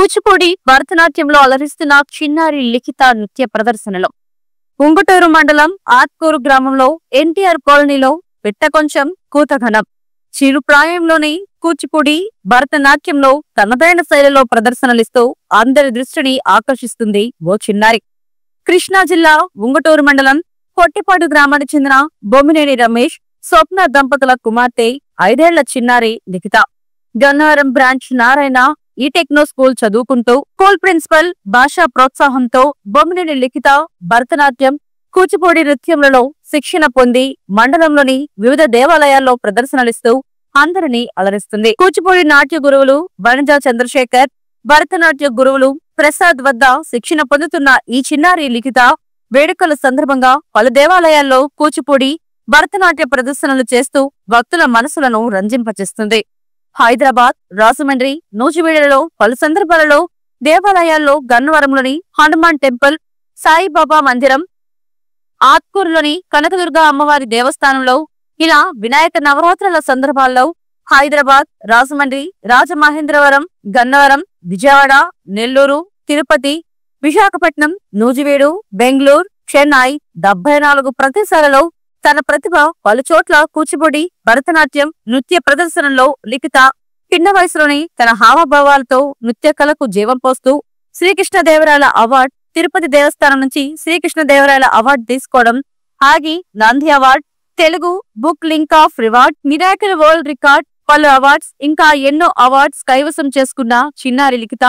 కూచిపూడి భరతనాట్యంలో అలరిస్తున్న చిన్నారి లిఖిత నృత్య ప్రదర్శనలో ఉంగుటూరు మండలం ఆత్కూరు గ్రామంలో ఎన్టీఆర్ కాలనీలో కొంచెం కూతఘనం చిరుప్రాయంలోని కూచిపూడి భరతనాట్యంలో తనదైన శైలిలో ప్రదర్శనలిస్తూ అందరి దృష్టిని ఆకర్షిస్తుంది ఓ చిన్నారి. కృష్ణా జిల్లా ఉంగుటూరు మండలం కొట్టిపాడు గ్రామానికి చెందిన బొమ్మినేని రమేష్, స్వప్న దంపతుల కుమార్తె 5 ఏళ్ల చిన్నారి లిఖిత. గన్నవరం బ్రాంచ్ నారాయణ ఈ టెక్నో స్కూల్ చదువుకుంటూ స్కూల్ ప్రిన్సిపల్ భాషా ప్రోత్సాహంతో బొమ్మినేని లిఖిత భరతనాట్యం, కూచిపూడి నృత్యములలో శిక్షణ పొంది మండలంలోని వివిధ దేవాలయాల్లో ప్రదర్శనలిస్తూ అందరినీ అలరిస్తుంది. కూచిపూడి నాట్య గురువులు వనజా చంద్రశేఖర్, భరతనాట్య గురువులు ప్రసాద్ వద్ద శిక్షణ పొందుతున్న ఈ చిన్నారి లిఖిత వేడుకల సందర్భంగా పలు దేవాలయాల్లో కూచిపూడి భరతనాట్య ప్రదర్శనలు చేస్తూ భక్తుల మనసులను రంజింపచేస్తుంది. హైదరాబాద్, రాజమండ్రి, నూజివీడులలో పలు సందర్భాలలో దేవాలయాల్లో గన్నవరంలోని హనుమాన్ టెంపుల్, సాయిబాబా మందిరం, ఆత్కూరులోని కనకదుర్గ అమ్మవారి దేవస్థానంలో ఇలా వినాయక నవరాత్రుల సందర్భాల్లో హైదరాబాద్, రాజమండ్రి, రాజమహేంద్రవరం, గన్నవరం, విజయవాడ, నెల్లూరు, తిరుపతి, విశాఖపట్నం, నూజివీడు, బెంగళూరు, చెన్నై 74 ప్రదేశాలలో తన ప్రతిభ పలుచోట్ల కూచిపూడి భరతనాట్యం నృత్య ప్రదర్శనలో లిఖిత చిన్న వయసులోని తన హావభావాలతో నృత్య కళకు జీవం పోస్తూ శ్రీకృష్ణదేవరాయల అవార్డు, తిరుపతి దేవస్థానం నుంచి శ్రీకృష్ణదేవరాయల అవార్డు తీసుకోవడం, ఆగి Nandi award, Telugu book link of reward, miracle world record, పలు అవార్డ్స్ ఇంకా ఎన్నో అవార్డ్స్ కైవసం చేసుకున్న చిన్నారి లిఖిత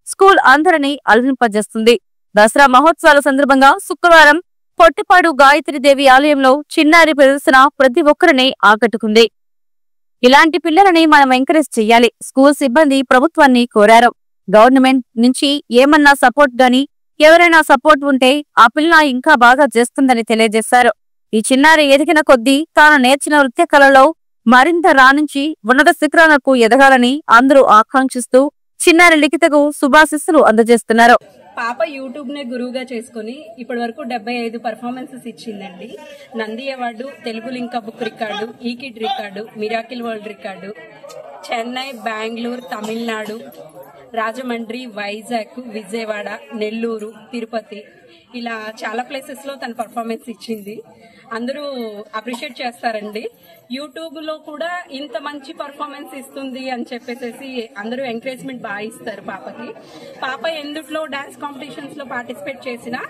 స్కూల్ అందరినీ అలరింపజేస్తుంది. దసరా మహోత్సవాల సందర్భంగా శుక్రవారం పొట్టిపాడు గాయత్రీదేవి ఆలయంలో చిన్నారి ప్రదర్శన ప్రతి ఒక్కరిని ఆకట్టుకుంది. ఇలాంటి పిల్లలని మనం ఎంకరేజ్ చెయ్యాలి. స్కూల్ సిబ్బంది ప్రభుత్వాన్ని కోరారు. గవర్నమెంట్ నుంచి ఏమన్నా సపోర్ట్ గాని ఎవరైనా సపోర్ట్ ఉంటే ఆ పిల్ల ఇంకా బాగా చేస్తుందని తెలియజేశారు. ఈ చిన్నారి ఎదిగిన కొద్దీ తాను నేర్చిన నృత్య కళలో మరింత రాణించి ఉన్నత శిఖరాలకు ఎదగాలని అందరూ ఆకాంక్షిస్తూ చిన్నారి లిఖితకు శుభాశిస్సులు అందజేస్తున్నారు. పాప యూట్యూబ్ నే గురువుగా చేసుకుని ఇప్పటి వరకు 75 పర్ఫార్మెన్సెస్ ఇచ్చిందండి. Nandi award, Telugu Limca book record, ఈకిడ్ record, miracle world record, Chennai, Bengaluru, Tamil Nadu, Rajahmundry, Vizag, Vijayawada, Nellore, Tirupati ఇలా చాలా ప్లేసెస్ లో తన పర్ఫార్మెన్స్ ఇచ్చింది. అందరూ అప్రిషియేట్ చేస్తారండి. యూట్యూబ్ లో కూడా ఇంత మంచి పర్ఫార్మెన్స్ ఇస్తుంది అని చెప్పేసి అందరూ ఎంకరేజ్మెంట్ బాగా ఇస్తారు పాపకి. పాప ఎందుట్లో డాన్స్ కాంపిటీషన్స్ లో పార్టిసిపేట్ చేసినా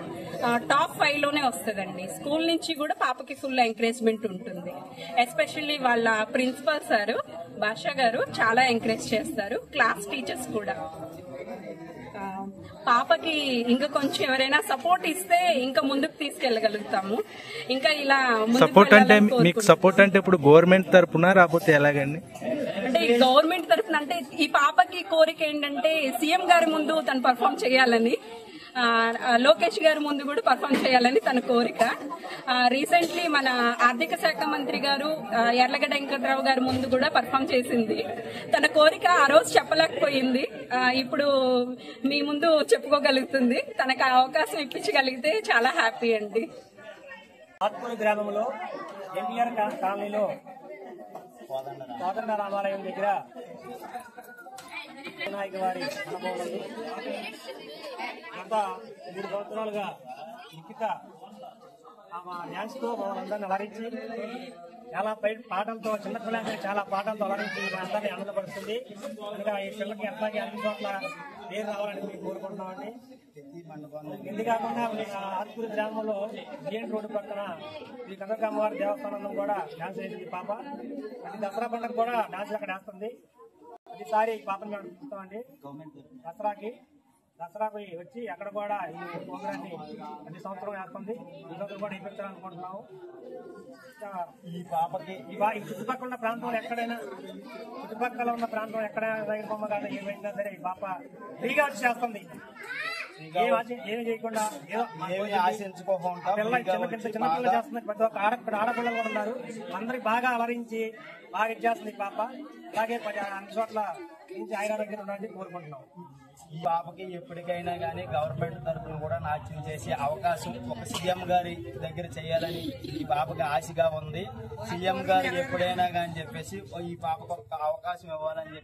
టాప్ 5 లోనే వస్తుందండి. స్కూల్ నుంచి కూడా పాపకి ఫుల్ ఎంకరేజ్మెంట్ ఉంటుంది. ఎస్పెషల్లీ వాళ్ళ ప్రిన్సిపల్ సార్ భాషా గారు చాలా ఎంకరేజ్ చేస్తారు, క్లాస్ టీచర్స్ కూడా. పాపకి ఇంకా కొంచెం ఎవరైనా సపోర్ట్ ఇస్తే ఇంకా ముందుకు తీసుకెళ్లగలుగుతాము. ఇంకా ఇలా సపోర్ట్ అంటే మీకు సపోర్ట్ అంటే ఇప్పుడు గవర్నమెంట్ తరపున రాకపోతే ఎలాగండి? అంటే గవర్నమెంట్ తరపున అంటే ఈ పాపకి కోరిక ఏంటంటే సీఎం గారి ముందు తను పర్ఫామ్ చేయాలని, లోకేష్ గారి ముందు కూడా పర్ఫామ్ చేయాలని తన కోరిక. రీసెంట్లీ మన ఆర్థిక శాఖ మంత్రి గారు ఎర్లగడ్డ వెంకట్రావు గారి ముందు కూడా పర్ఫామ్ చేసింది. తన కోరిక ఆ రోజు చెప్పలేకపోయింది, ఇప్పుడు మీ ముందు చెప్పుకోగలుగుతుంది. తనకు అవకాశం ఇప్పించగలిగితే చాలా హ్యాపీ అండి. ఆత్కూరు గ్రామంలో ఎన్టీఆర్ కాలనీలో కోదండ రామాలయం దగ్గర వినాయక వారి అనుభవం గత 3 సంవత్సరాలుగా లిఖిత డ్యాన్స్ తో మమ్మల్ని అలరించి చాలా పాటలతో చిన్న పిల్లలకి చాలా పాటలతో అలరించి అందరినీ ఆనందపరుస్తుంది. ఇంకా ఈ పిల్లలకి అట్లాగే అన్ని చోట్ల పేరు రావాలని మేము కోరుకుంటున్నామండి. ఇది కాకుండా ఆత్కూరు గ్రామంలో బిఎన్ రోడ్డు పక్కన ఈ కనక అమ్మవారి దేవస్థానంలో కూడా డాన్స్ వేసింది పాప. అది దసరా పండుగ కూడా డాన్స్ అక్కడ వేస్తుంది. ఈసారి పాపని మేము చూస్తామండి. దసరాకు వచ్చి అక్కడ కూడా ఈ ప్రోగ్రాన్ని ప్రతి సంవత్సరం వేస్తుంది. ఈ సంవత్సరం కూడా ఇప్పించాలనుకుంటున్నాము. ఈ పాపకి ఈ చుట్టుపక్కల ఉన్న ప్రాంతంలో ఎక్కడైనా దగ్గర బొమ్మ కానీ ఏమైనా సరే ఈ పాప ఫ్రీగా వచ్చి చేస్తుంది. ఏమి చేయకుండా చిన్నపిల్లలు చేస్తుంది. ప్రతి ఒక్క ఆడపిల్లలు కూడా ఉన్నారు. అందరికి బాగా అలరించి బాగా ఇచ్చేస్తుంది పాప. అలాగే అన్ని చోట్ల నుంచి ఆరోగ్యం ఉండాలని కోరుకుంటున్నాం. ఈ పాపకి ఎప్పటికైనా కానీ గవర్నమెంట్ తరఫున కూడా నాట్యం చేసే అవకాశం ఒక సీఎం గారి దగ్గర చేయాలని ఈ పాపకి ఆశగా ఉంది. సీఎం గారు ఎప్పుడైనా కానీ చెప్పేసి ఈ పాపకు ఒక అవకాశం ఇవ్వాలని చెప్పి